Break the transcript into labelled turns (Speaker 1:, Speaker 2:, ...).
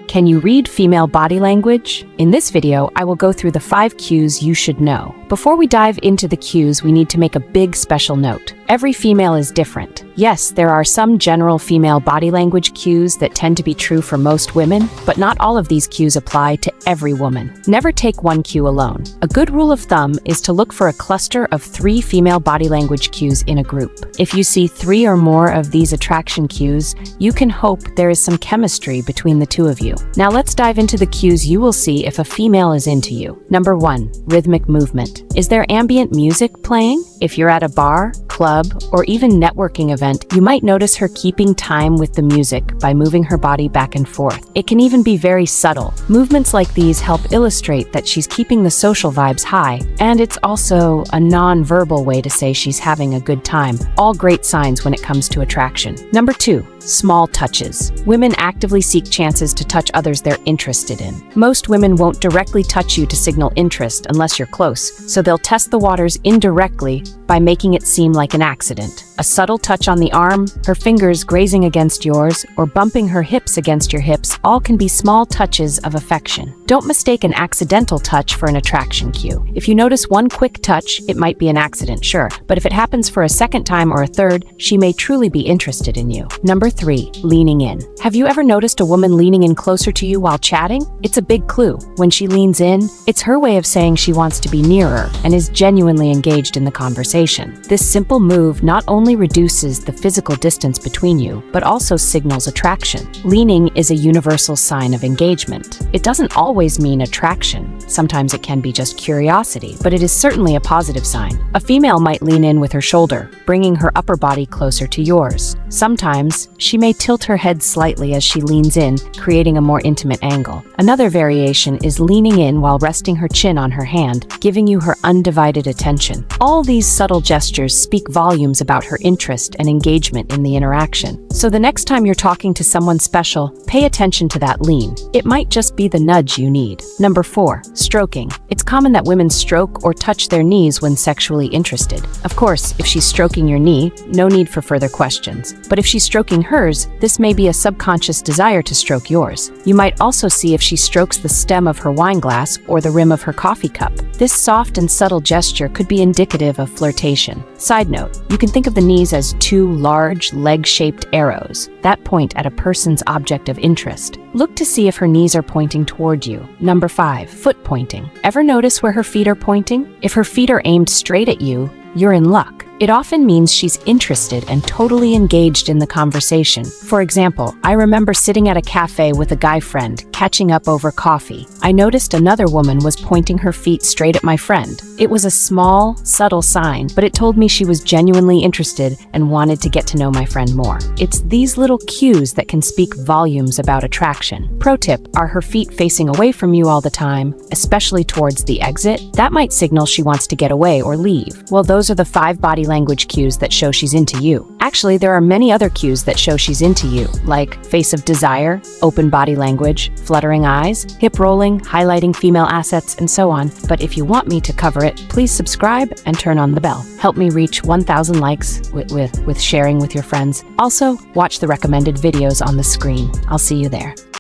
Speaker 1: Can you read female body language? In this video, I will go through the 5 cues you should know. Before we dive into the cues, we need to make a big special note. Every female is different. Yes, there are some general female body language cues that tend to be true for most women, but not all of these cues apply to every woman. Never take one cue alone. A good rule of thumb is to look for a cluster of 3 female body language cues in a group. If you see 3 or more of these attraction cues, you can hope there is some chemistry between the two of you. Now let's dive into the cues you will see if a female is into you. Number 1, rhythmic movement. Is there ambient music playing? If you're at a bar, club, or even networking event, you might notice her keeping time with the music by moving her body back and forth. It can even be very subtle. Movements like these help illustrate that she's keeping the social vibes high, and it's also a non-verbal way to say she's having a good time. All great signs when it comes to attraction. Number 2, small touches. Women actively seek chances to touch others they're interested in. Most women won't directly touch you to signal interest unless you're close, so they'll test the waters indirectly by making it seem like an accident. A subtle touch on the arm, her fingers grazing against yours, or bumping her hips against your hips all can be small touches of affection. Don't mistake an accidental touch for an attraction cue. If you notice one quick touch, it might be an accident, sure, but if it happens for a second time or a third, she may truly be interested in you. Number 3, leaning in. Have you ever noticed a woman leaning in closer to you while chatting? It's a big clue. When she leans in, it's her way of saying she wants to be nearer and is genuinely engaged in the conversation. This simple move not only reduces the physical distance between you, but also signals attraction. Leaning is a universal sign of engagement. It doesn't always mean attraction. Sometimes it can be just curiosity, but it is certainly a positive sign. A female might lean in with her shoulder, bringing her upper body closer to yours. Sometimes, she may tilt her head slightly as she leans in, creating a more intimate angle. Another variation is leaning in while resting her chin on her hand, giving you her undivided attention. All these subtle gestures speak volumes about her interest and engagement in the interaction. So the next time you're talking to someone special, pay attention to that lean. It might just be the nudge you need. Number 4, stroking. It's common that women stroke or touch their knees when sexually interested. Of course, if she's stroking your knee, no need for further questions. But if she's stroking hers, this may be a subconscious desire to stroke yours. You might also see if she strokes the stem of her wine glass or the rim of her coffee cup. This soft and subtle gesture could be indicative of flirtation. Side note, you can think of the knees as 2 large, leg-shaped arrows that point at a person's object of interest. Look to see if her knees are pointing toward you. Number 5, foot pointing. Ever notice where her feet are pointing? If her feet are aimed straight at you, you're in luck. It often means she's interested and totally engaged in the conversation. For example, I remember sitting at a cafe with a guy friend, catching up over coffee. I noticed another woman was pointing her feet straight at my friend. It was a small, subtle sign, but it told me she was genuinely interested and wanted to get to know my friend more. It's these little cues that can speak volumes about attraction. Pro tip, are her feet facing away from you all the time, especially towards the exit? That might signal she wants to get away or leave. Well, those are the 5 body language cues that show she's into you. Actually, there are many other cues that show she's into you, like face of desire, open body language, fluttering eyes, hip rolling, highlighting female assets, and so on. But if you want me to cover it, please subscribe and turn on the bell. Help me reach 1,000 likes with sharing with your friends. Also, watch the recommended videos on the screen. I'll see you there.